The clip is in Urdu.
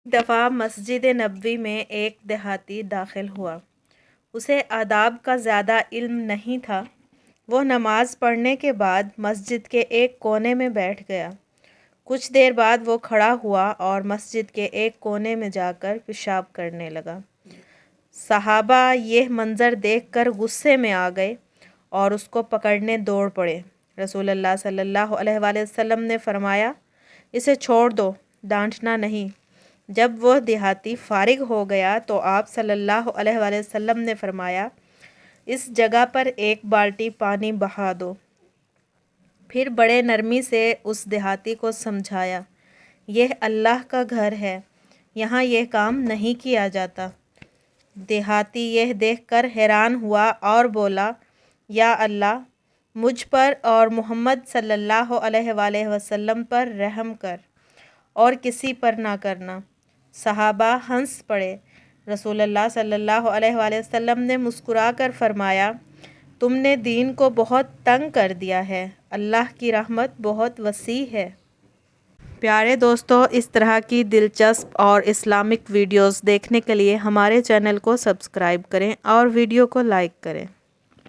دفعہ مسجد نبوی میں ایک دیہاتی داخل ہوا۔ اسے آداب کا زیادہ علم نہیں تھا۔ وہ نماز پڑھنے کے بعد مسجد کے ایک کونے میں بیٹھ گیا۔ کچھ دیر بعد وہ کھڑا ہوا اور مسجد کے ایک کونے میں جا کر پیشاب کرنے لگا۔ صحابہ یہ منظر دیکھ کر غصے میں آ گئے اور اس کو پکڑنے دوڑ پڑے۔ رسول اللہ صلی اللہ علیہ وآلہ وسلم نے فرمایا، اسے چھوڑ دو، ڈانٹنا نہیں۔ جب وہ دیہاتی فارغ ہو گیا تو آپ صلی اللہ علیہ وآلہ وسلم نے فرمایا، اس جگہ پر ایک بالٹی پانی بہا دو۔ پھر بڑے نرمی سے اس دیہاتی کو سمجھایا، یہ اللہ کا گھر ہے، یہاں یہ کام نہیں کیا جاتا۔ دیہاتی یہ دیکھ کر حیران ہوا اور بولا، یا اللہ، مجھ پر اور محمد صلی اللہ علیہ وآلہ وسلم پر رحم کر اور کسی پر نہ کرنا۔ صحابہ ہنس پڑے۔ رسول اللہ صلی اللہ علیہ وآلہ وسلم نے مسکرا کر فرمایا، تم نے دین کو بہت تنگ کر دیا ہے، اللہ کی رحمت بہت وسیع ہے۔ پیارے دوستو، اس طرح کی دلچسپ اور اسلامک ویڈیوز دیکھنے کے لیے ہمارے چینل کو سبسکرائب کریں اور ویڈیو کو لائک کریں۔